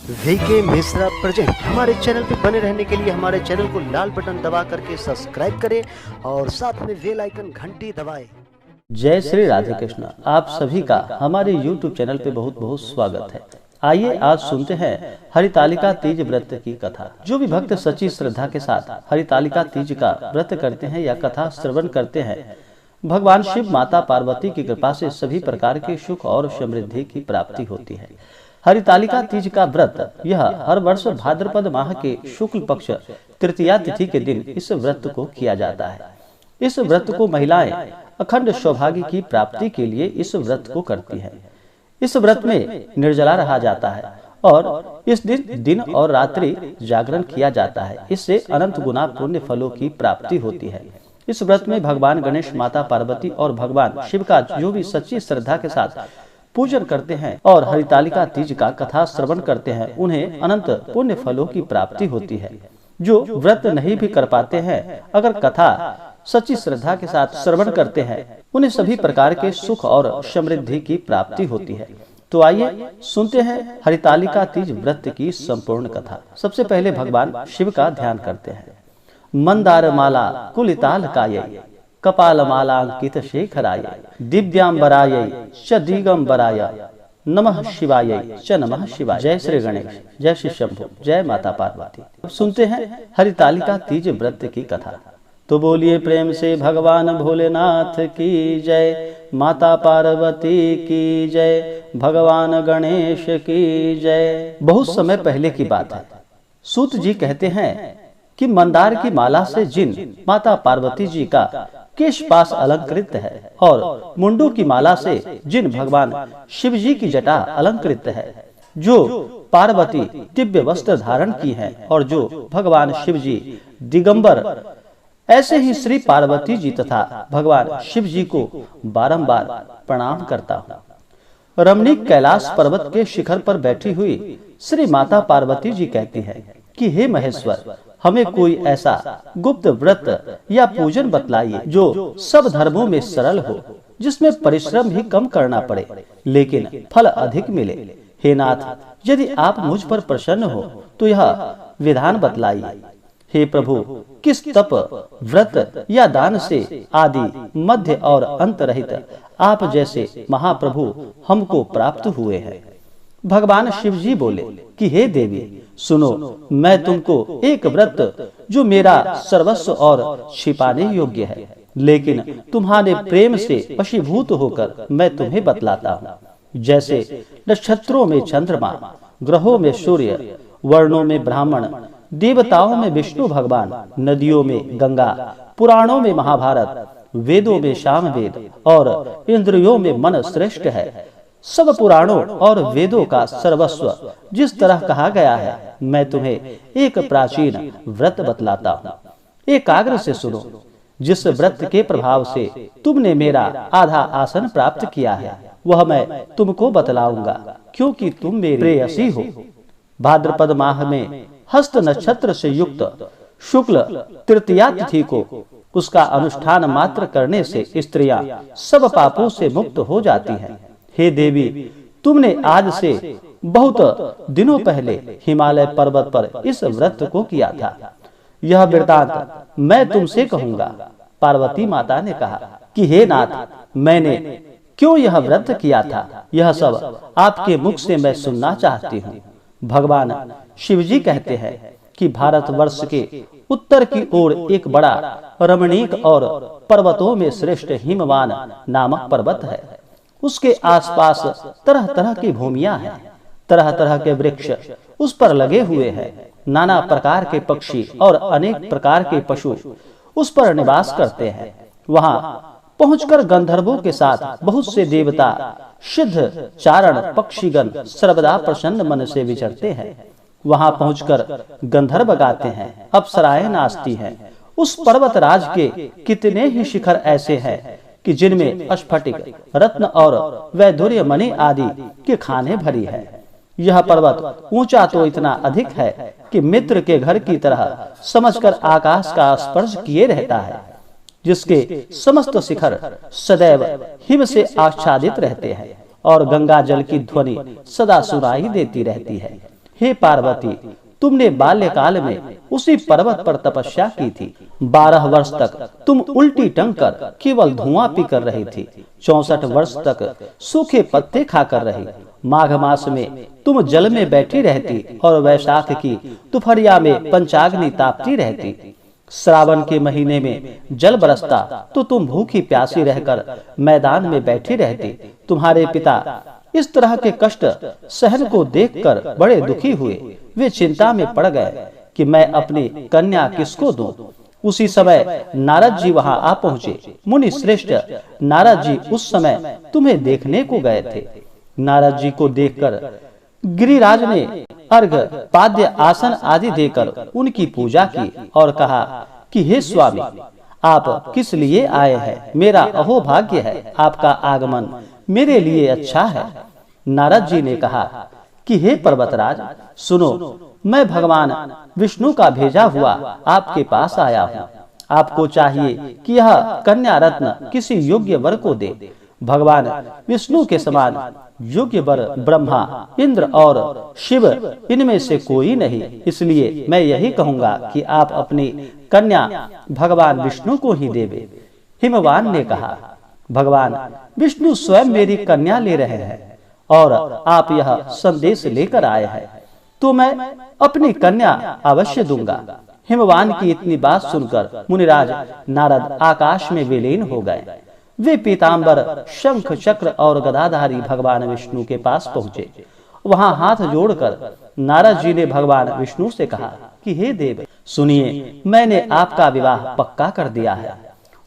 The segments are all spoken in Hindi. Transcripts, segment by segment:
VK Mishra present. हमारे चैनल पे बने रहने के लिए हमारे चैनल को लाल बटन दबा करके सब्सक्राइब करें और साथ में बेल आइकन घंटी दबाएं। जय श्री राधे कृष्ण। आप सभी का हमारे YouTube चैनल पे बहुत बहुत स्वागत है। आइए आज सुनते हैं हरितालिका तीज व्रत की कथा। जो भी भक्त सच्ची श्रद्धा के साथ हरितालिका तीज का व्रत करते हैं या कथा श्रवण करते हैं, भगवान शिव माता पार्वती की कृपा से सभी प्रकार के सुख और समृद्धि की प्राप्ति होती है। हरितालिका तीज का व्रत यह हर वर्ष भाद्रपद माह के शुक्ल पक्ष तृतीया तिथि के दिन इस व्रत को किया जाता है। इस व्रत को महिलाएं अखंड सौभाग्य की प्राप्ति के लिए इस व्रत को करती हैं। इस व्रत में निर्जला रहा जाता है और इस दिन दिन और रात्रि जागरण किया जाता है। इससे अनंत गुना पुण्य फलों की प्राप्ति होती है। इस व्रत में भगवान गणेश, माता पार्वती और भगवान शिव का जो भी सच्ची श्रद्धा के साथ पूजन करते हैं और हरितालिका तीज का कथा श्रवण करते हैं, उन्हें अनंत पुण्य फलों की प्राप्ति होती है। जो व्रत नहीं भी कर पाते हैं, अगर कथा सच्ची श्रद्धा के साथ श्रवण करते हैं, उन्हें सभी प्रकार के सुख और समृद्धि की प्राप्ति होती है। तो आइए सुनते हैं हरितालिका तीज व्रत की संपूर्ण कथा। सबसे पहले भगवान शिव का ध्यान करते हैं। मंदार माला कुलिताल काये, कपाल मालांकित शेखराय, दिव्यांबराय च दिगंबराय, नमः शिवाय च नमः शिवाय। जय श्री गणेश, जय श्री शंभु, जय माता पार्वती। अब सुनते हैं हरितालिका तीज व्रत की कथा। तो बोलिए प्रेम से भगवान भोलेनाथ की जय, माता पार्वती की जय, भगवान गणेश की जय। बहुत समय पहले की बात है। सूत जी कहते हैं कि मंदार की माला से जिन माता पार्वती जी का केश पास अलंकृत है और मुंडू की माला से जिन भगवान शिव जी की जटा अलंकृत है, जो पार्वती दिव्य वस्त्र धारण की है और जो भगवान शिव जी दिगंबर, ऐसे ही श्री पार्वती जी तथा भगवान शिव जी को बारंबार प्रणाम करता हूँ। रमणीक कैलाश पर्वत के शिखर पर बैठी हुई श्री माता पार्वती जी कहती है कि हे महेश्वर, हमें कोई ऐसा गुप्त व्रत या पूजन बतलाइए जो सब धर्मों में सरल हो, जिसमें परिश्रम भी कम करना पड़े लेकिन फल अधिक मिले। हे नाथ, यदि आप मुझ पर प्रसन्न हो तो यह विधान बतलाइए। हे प्रभु, किस तप, व्रत या दान से आदि मध्य और अंत रहित आप जैसे महाप्रभु हमको प्राप्त हुए हैं। भगवान शिव जी बोले कि हे देवी, सुनो, मैं तुमको एक व्रत जो मेरा सर्वस्व और छिपाने योग्य है, लेकिन तुम्हारे प्रेम से वशीभूत होकर मैं तुम्हें बतलाता हूँ। जैसे नक्षत्रों में चंद्रमा, ग्रहों में सूर्य, वर्णों में ब्राह्मण, देवताओं में विष्णु भगवान, नदियों में गंगा, पुराणों में महाभारत, वेदों में सामवेद और इंद्रियों में मन श्रेष्ठ है। सब पुराणों और वेदों का सर्वस्व जिस तरह कहा गया है, मैं तुम्हें एक प्राचीन व्रत बतलाता हूँ। एकाग्र से सुनो। जिस व्रत के प्रभाव से तुमने मेरा आधा आसन प्राप्त किया है, वह मैं तुमको बतलाऊंगा, क्योंकि तुम मेरी प्रेयसी हो। भाद्रपद माह में हस्त नक्षत्र से युक्त शुक्ल तृतीया तिथि को उसका अनुष्ठान मात्र करने से स्त्रियां सब पापों से मुक्त हो जाती हैं। हे देवी, तुमने आज से बहुत दिनों पहले हिमालय पर्वत पर इस व्रत को किया था। यह वृतांत मैं तुमसे कहूंगा। पार्वती माता ने कहा कि हे नाथ, मैंने क्यों यह व्रत किया था, यह सब आपके मुख से मैं सुनना चाहती हूँ। भगवान शिव जी कहते हैं कि भारतवर्ष के उत्तर की ओर एक बड़ा रमणीक और पर्वतों में श्रेष्ठ हिमवान नामक पर्वत है। उसके आसपास तरह तरह की भूमियां हैं, तरह तरह के वृक्ष उस पर लगे हुए हैं। नाना प्रकार के पक्षी और अनेक प्रकार के पशु उस पर निवास करते हैं। वहां पहुंचकर गंधर्वों के साथ बहुत से देवता, सिद्ध, चारण, पक्षीगण सर्वदा प्रसन्न मन से विचरते हैं। वहां पहुंचकर गंधर्व गाते हैं, अप्सराएं नाचती हैं। उस पर्वत राज के कितने ही शिखर ऐसे हैं कि जिनमें स्फटिक, रत्न और वैदुर्य मणि आदि के खाने भरी है। यह पर्वत ऊंचा तो इतना अधिक है कि मित्र के घर की तरह समझकर आकाश का स्पर्श किए रहता है, जिसके समस्त शिखर सदैव हिम से आच्छादित रहते हैं और गंगा जल की ध्वनि सदा सुनाई देती रहती है। हे पार्वती, तुमने बाल्यकाल में उसी पर्वत पर तपस्या की थी। 12 वर्ष तक तुम उल्टी टंग कर केवल धुआं पी कर रही थी। 64 वर्ष तक सूखे पत्ते खाकर रही। माघ मास में तुम जल में बैठी रहती और वैशाख की दोपहरिया में पंचाग्नि तापती रहती। श्रावण के महीने में जल बरसता तो तुम भूखी प्यासी रहकर मैदान में बैठी रहती। तुम्हारे पिता इस तरह के कष्ट सहन को देखकर बड़े दुखी हुए। वे चिंता में पड़ गए कि मैं अपनी कन्या किसको दूं। उसी समय नारद जी वहां आ पहुंचे। मुनि श्रेष्ठ नारद जी उस समय तुम्हें देखने को गए थे। नारद जी को देखकर गिरिराज ने अर्घ पाद्य आसन आदि देकर उनकी पूजा की और कहा कि हे स्वामी, आप किस लिए आए हैं? मेरा अहोभाग्य है, आपका आगमन मेरे लिए अच्छा है। नारद जी ने कहा कि हे पर्वतराज, सुनो, मैं भगवान विष्णु का भेजा हुआ आपके पास आया हूँ। आपको चाहिए कि यह कन्या रत्न किसी योग्य वर को दे। भगवान विष्णु के समान योग्य वर ब्रह्मा, इंद्र और शिव इनमें से कोई नहीं। इसलिए मैं यही कहूंगा कि आप अपनी कन्या भगवान विष्णु को ही देवे। हिमवान ने कहा, भगवान विष्णु स्वयं मेरी कन्या ले रहे हैं और आप यह संदेश लेकर आए हैं, तो मैं अपनी कन्या अवश्य दूंगा। हिमवान की इतनी बात सुनकर मुनिराज नारद आकाश में विलीन हो गए। वे पीतांबर, शंख, चक्र और गदाधारी भगवान विष्णु के पास पहुंचे। वहां हाथ जोड़कर नारद जी ने भगवान विष्णु से कहा कि हे देव, सुनिए, मैंने आपका विवाह पक्का कर दिया है।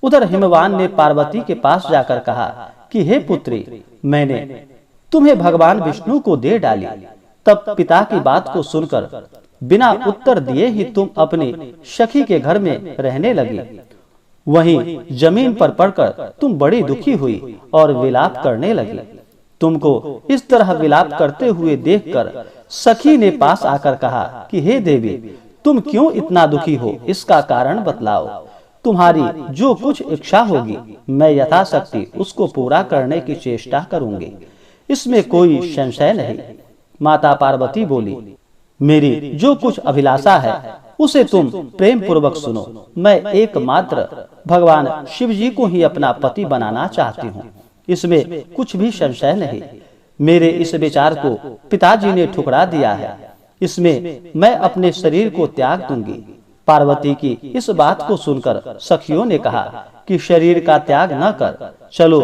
उधर हिमवान ने पार्वती के पास जाकर कहा कि हे पुत्री, मैंने तुम्हें भगवान विष्णु को दे डाली। तब पिता की बात को सुनकर बिना उत्तर दिए ही तुम अपनी सखी के घर में रहने लगी। वहीं जमीन पर पड़कर तुम बड़ी दुखी हुई और विलाप करने लगी। तुमको इस तरह विलाप करते हुए देखकर सखी ने पास आकर कहा कि हे देवी, तुम क्यों इतना दुखी हो? इसका कारण बतलाओ। तुम्हारी जो कुछ इच्छा होगी मैं यथाशक्ति उसको पूरा करने की चेष्टा करूंगी, इसमें कोई संशय नहीं। माता पार्वती बोली, मेरी जो कुछ अभिलाषा है उसे तुम प्रेम पूर्वक सुनो। मैं एकमात्र भगवान शिव जी को ही अपना पति बनाना चाहती हूँ, इसमें कुछ भी संशय नहीं। मेरे इस विचार को पिताजी ने ठुकरा दिया है, इसमें मैं अपने शरीर को त्याग दूंगी। पार्वती की इस बात को सुनकर सखियों ने कहा कि शरीर का त्याग न कर, चलो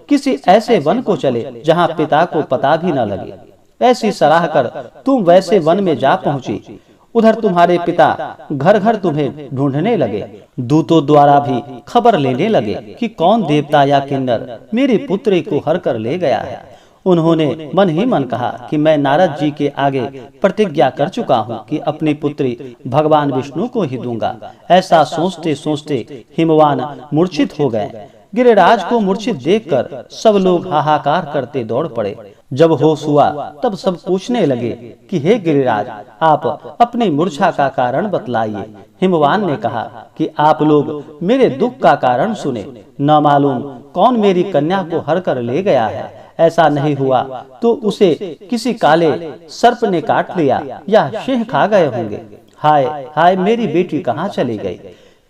किसी ऐसे वन को चले जहाँ पिता को पता भी न लगे। ऐसी सलाह कर तुम वैसे वन में जा पहुंची। उधर तुम्हारे पिता घर घर तुम्हें ढूंढने लगे। दूतों द्वारा भी खबर लेने लगे कि कौन देवता या किन्नर मेरी पुत्री को हर कर ले गया है। उन्होंने मन ही मन कहा कि मैं नारद जी के आगे प्रतिज्ञा कर चुका हूँ कि अपनी पुत्री भगवान विष्णु को ही दूंगा। ऐसा सोचते सोचते हिमवान मूर्छित हो गए। गिरिराज को मूर्छित देखकर सब लोग हाहाकार करते दौड़ पड़े। जब होश हुआ तब सब पूछने लगे कि हे गिरिराज, आप अपनी मूर्छा का कारण बतलाइए। हिमवान ने कहा कि आप लोग मेरे दुख का कारण सुने। न मालूम कौन मेरी कन्या को हर कर ले गया है। ऐसा नहीं हुआ तो उसे किसी काले सर्प ने काट लिया या सिंह खा गए होंगे। हाय हाय, मेरी बेटी कहाँ चली गई?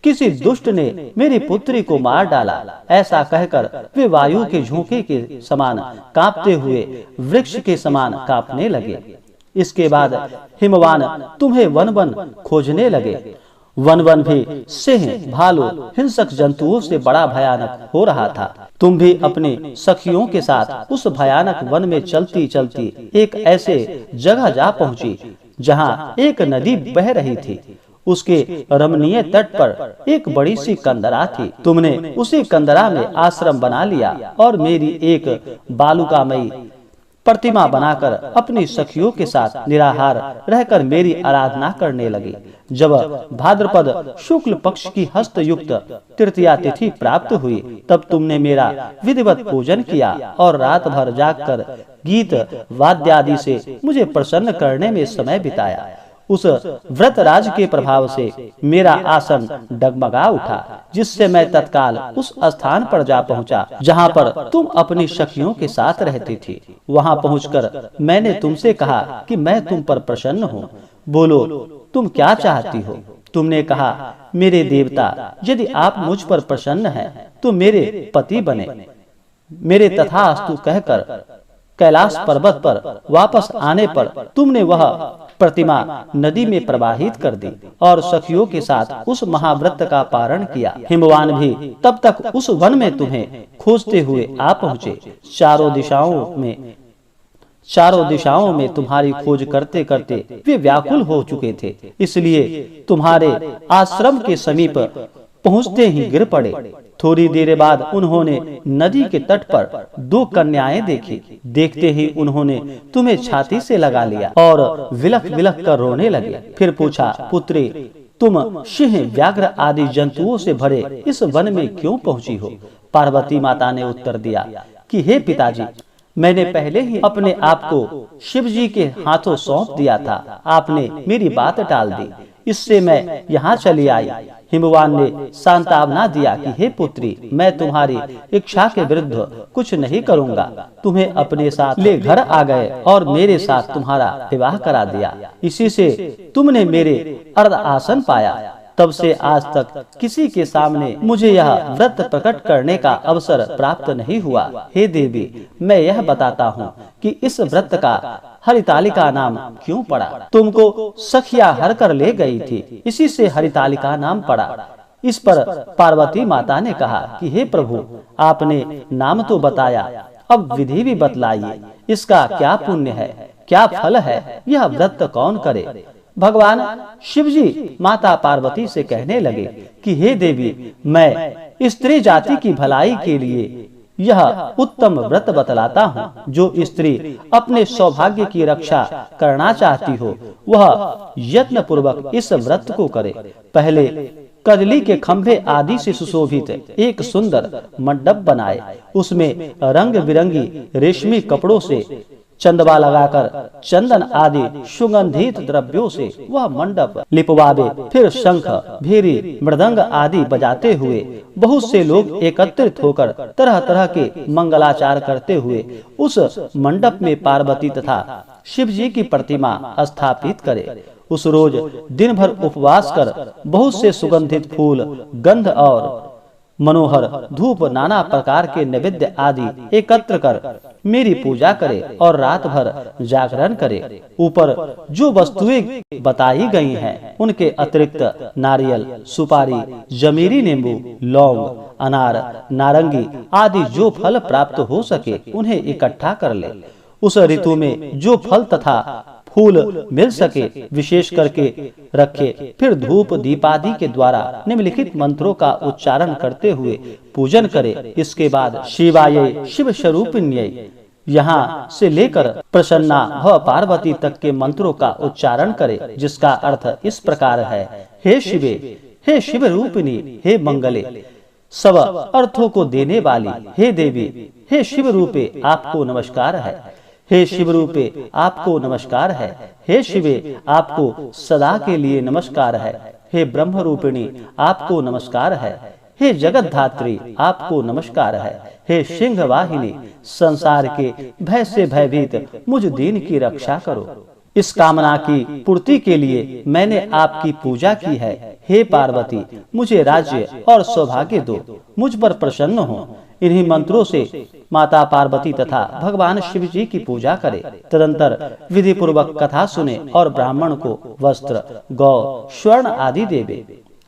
किसी दुष्ट ने मेरी पुत्री को मार डाला। ऐसा कहकर वे वायु के झोंके के समान कांपते हुए वृक्ष के समान कांपने लगे। इसके बाद हिमवान तुम्हें वन वन खोजने लगे। वन वन भी सिंह, भालू, हिंसक जंतुओं से बड़ा भयानक हो रहा था। तुम भी अपनी सखियों के साथ उस भयानक वन में चलती चलती एक ऐसे जगह जा पहुंची जहां एक नदी बह रही थी। उसके रमणीय तट पर एक बड़ी सी कंदरा थी। तुमने उसी कंदरा में आश्रम बना लिया और मेरी एक बालुकामयी प्रतिमा बनाकर अपनी सखियों के साथ निराहार रहकर मेरी आराधना करने लगी। जब भाद्रपद शुक्ल पक्ष की हस्त युक्त तृतीया तिथि प्राप्त हुई तब तुमने मेरा विधिवत पूजन किया और रात भर जागकर गीत वाद्यादि से मुझे प्रसन्न करने में समय बिताया। उस व्रतराज के प्रभाव से मेरा आसन डगमगा उठा, जिससे मैं तत्काल उस स्थान पर जा पहुंचा जहां पर तुम अपनी सखियों के साथ रहती थी। वहां पहुंचकर मैंने तुमसे कहा कि मैं तुम पर प्रसन्न हूँ, बोलो तुम क्या चाहती हो। तुमने कहा, मेरे देवता, यदि आप मुझ पर प्रसन्न हैं तो मेरे पति बने। मेरे तथास्तु कहकर कैलाश पर्वत पर वापस आने पर तुमने वह प्रतिमा नदी में प्रवाहित कर दी और सखियों के साथ उस महाव्रत का पारण किया। हिमवान भी तब तक उस वन में तुम्हें खोजते हुए आ पहुँचे। चारों दिशाओं में तुम्हारी खोज करते करते वे व्याकुल हो चुके थे, इसलिए तुम्हारे आश्रम के समीप पहुँचते ही गिर पड़े। थोड़ी देर बाद उन्होंने नदी के तट पर 2 कन्याएं देखी। देखते ही उन्होंने तुम्हें छाती से लगा लिया और विलख विलख कर रोने लगे। फिर पूछा, पुत्री, तुम सिंह, व्याघ्र आदि जंतुओं से भरे इस वन में क्यों पहुंची हो? पार्वती माता ने उत्तर दिया कि हे पिताजी, मैंने पहले ही अपने आप को शिव जी के हाथों सौंप दिया था। आपने मेरी बात टाल दी, इससे मैं यहाँ चली आई। हिमवान ने सांत्वना दिया कि हे पुत्री, मैं तुम्हारी इच्छा के विरुद्ध कुछ नहीं करूँगा। तुम्हें अपने साथ ले घर आ गए और मेरे साथ तुम्हारा विवाह करा दिया। इसी से तुमने मेरे अर्ध आसन पाया। तब से आज तक किसी के सामने मुझे यह व्रत प्रकट करने का अवसर प्राप्त नहीं हुआ। हे देवी, मैं यह बताता हूँ कि इस व्रत का हरितालिका नाम क्यों पड़ा। तुमको सखिया हर कर ले गई थी, इसी से हरितालिका नाम पड़ा। इस पर पार्वती माता ने कहा कि हे प्रभु, आपने नाम तो बताया, अब विधि भी बतलाइए। इसका क्या पुण्य है, क्या फल है, यह व्रत कौन करे? भगवान शिवजी माता पार्वती से कहने लगे कि हे देवी, मैं स्त्री जाति की भलाई के लिए यह उत्तम व्रत बतलाता हूँ। जो स्त्री अपने सौभाग्य की रक्षा करना चाहती हो, वह यत्न पूर्वक इस व्रत को करे। पहले कदली के खंभे आदि से सुशोभित एक सुंदर मंडप बनाए। उसमें रंग बिरंगी रेशमी कपड़ों से चंदवा लगाकर चंदन आदि सुगंधित द्रव्यों से वह मंडप लिपवावे। फिर शंख, भीरी, मृदंग आदि बजाते हुए बहुत से लोग एकत्रित होकर तरह तरह के मंगलाचार करते हुए उस मंडप में पार्वती तथा शिव जी की प्रतिमा स्थापित करे। उस रोज दिन भर उपवास कर बहुत से सुगंधित फूल, गंध और मनोहर धूप, नाना प्रकार के नैवेद्य आदि एकत्र कर मेरी पूजा करे और रात भर जागरण करे। ऊपर जो वस्तुएं बताई गई हैं, उनके अतिरिक्त नारियल, सुपारी, जमीरी नींबू, लौंग, अनार, नारंगी आदि जो फल प्राप्त हो सके उन्हें इकट्ठा कर ले। उस ऋतु में जो फल तथा फूल मिल सके विशेष करके रखे। फिर धूप दीपादि के द्वारा निम्नलिखित मंत्रों का उच्चारण करते हुए पूजन करे। इसके बाद शिवाय, शिव स्वरूपिण्यै, यहाँ से लेकर प्रसन्ना व पार्वती तक के मंत्रों का उच्चारण करे, जिसका अर्थ इस प्रकार है, हे शिवे, हे शिव रूपिणी, हे मंगले, सब अर्थों को देने वाली, हे देवी, हे शिव रूपे आपको नमस्कार है। हे शिव रूपे आपको नमस्कार है। हे शिवे आपको सदा के लिए नमस्कार है। हे ब्रह्म रूपिणी आपको नमस्कार है। हे जगत धात्री आपको नमस्कार है। हे सिंह वाहिनी, संसार के भय से भयभीत मुझ दीन की रक्षा करो। इस कामना की पूर्ति के लिए मैंने आपकी पूजा की है। हे पार्वती, मुझे राज्य और सौभाग्य दो, मुझ पर प्रसन्न हो। इन्हीं मंत्रों से माता पार्वती तथा भगवान शिव जी की पूजा करे। तदंतर विधि पूर्वक कथा सुने और ब्राह्मण को वस्त्र, गौ, स्वर्ण आदि देवे।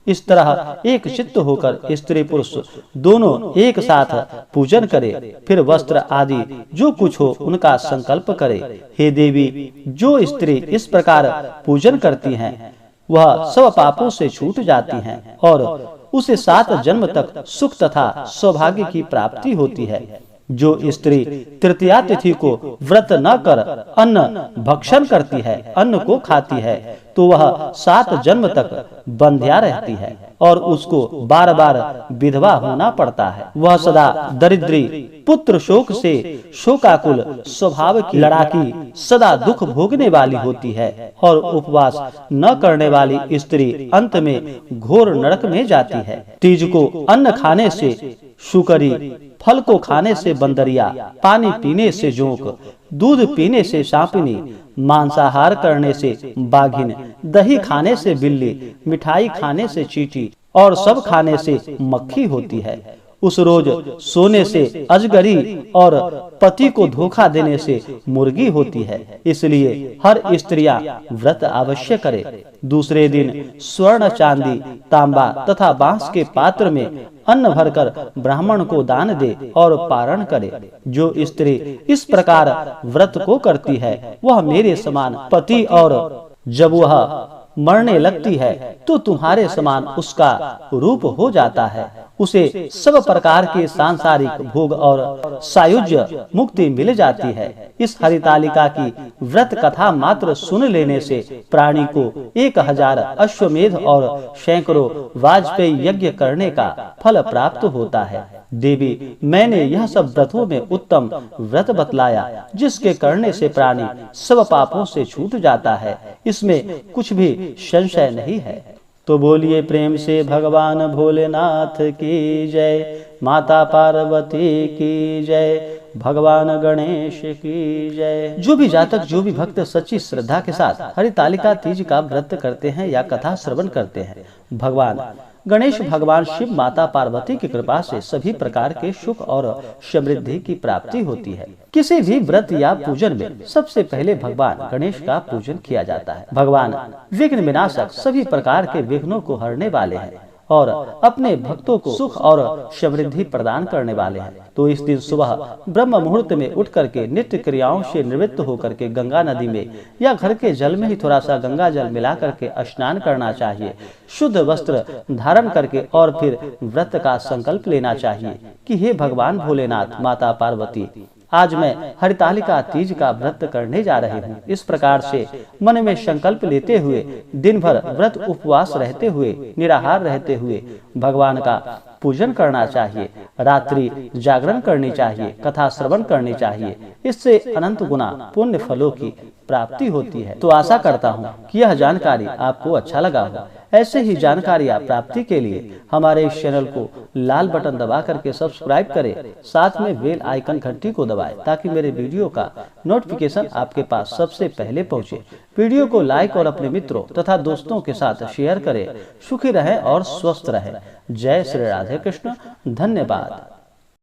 इस तरह एक चित्त होकर स्त्री पुरुष दोनों एक साथ पूजन करे। फिर वस्त्र आदि जो कुछ हो उनका संकल्प करे। हे देवी, जो स्त्री इस प्रकार पूजन करती हैं, वह सब पापों से छूट जाती हैं और उसे 7 जन्म तक सुख तथा सौभाग्य की प्राप्ति होती है। जो स्त्री तृतीया तिथि को व्रत न कर अन्न भक्षण करती है, अन्न को खाती है, तो वह 7 जन्म तक बंध्या रहती है और उसको बार बार विधवा होना पड़ता है। वह सदा दरिद्री पुत्र शोक से शोकाकुल स्वभाव की लड़ाकी सदा दुख भोगने वाली होती है और उपवास न करने वाली स्त्री अंत में घोर नरक में जाती है। तीज को अन्न खाने से शुकरी, फल को खाने से बंदरिया, पानी पीने से जोंक, दूध पीने से सांपिनी, मांसाहार करने से बाघिन, दही खाने से बिल्ली, मिठाई खाने से चींटी और सब खाने से मक्खी होती है। उस रोज सोने से अजगरी और पति को धोखा देने से मुर्गी होती है। इसलिए हर स्त्रियां व्रत अवश्य करे। दूसरे दिन स्वर्ण, चांदी, तांबा तथा बांस के पात्र में अन्न भरकर ब्राह्मण को दान दे और पारण करे। जो स्त्री इस प्रकार व्रत को करती है वह मेरे समान पति, और जब वह मरने लगती है तो तुम्हारे समान उसका रूप हो जाता है। उसे सब प्रकार के सांसारिक भोग और सायुज्य मुक्ति मिल जाती है। इस हरितालिका की व्रत कथा मात्र सुन लेने से प्राणी को 1000 अश्वमेध और सैकड़ों वाजपेयी यज्ञ करने का फल प्राप्त होता है। देवी, मैंने यह सब व्रतों में उत्तम व्रत बतलाया जिसके करने से प्राणी सब पापों से छूट जाता है। इसमें कुछ भी संशय नहीं है। तो बोलिए प्रेम से भगवान भोलेनाथ की जय, माता पार्वती की जय, भगवान गणेश की जय। जो भी जातक, जो भी भक्त सच्ची श्रद्धा के साथ हरितालिका तीज का व्रत करते हैं या कथा श्रवण करते हैं, भगवान गणेश, भगवान शिव, माता पार्वती की कृपा से सभी प्रकार के सुख और समृद्धि की प्राप्ति होती है। किसी भी व्रत या पूजन में सबसे पहले भगवान गणेश का पूजन किया जाता है। भगवान विघ्न विनाशक, सभी प्रकार के विघ्नों को हरने वाले हैं और अपने भक्तों को सुख और समृद्धि प्रदान करने वाले हैं। तो इस दिन सुबह ब्रह्म मुहूर्त में उठ करके नित्य क्रियाओं से निवृत्त होकर के गंगा नदी में या घर के जल में ही थोड़ा सा गंगा जल मिला करके स्नान करना चाहिए। शुद्ध वस्त्र धारण करके और फिर व्रत का संकल्प लेना चाहिए कि हे भगवान भोलेनाथ, माता पार्वती, आज मैं हरितालिका तीज का व्रत करने जा रही हूँ। इस प्रकार से मन में संकल्प लेते हुए दिन भर व्रत उपवास रहते हुए, निराहार रहते हुए भगवान का पूजन करना चाहिए। रात्रि जागरण करनी चाहिए, कथा श्रवण करनी चाहिए। इससे अनंत गुना पुण्य फलों की प्राप्ति होती है। तो आशा करता हूँ कि यह जानकारी आपको अच्छा लगा हो। ऐसे ही जानकारियाँ प्राप्ति के लिए हमारे इस चैनल को लाल बटन दबा करके सब्सक्राइब करें, साथ में बेल आइकन घंटी को दबाएं ताकि मेरे वीडियो का नोटिफिकेशन आपके पास सबसे पहले पहुंचे। वीडियो को लाइक और अपने मित्रों तथा दोस्तों के साथ शेयर करें। सुखी रहें और स्वस्थ रहें। जय श्री राधे कृष्ण। धन्यवाद।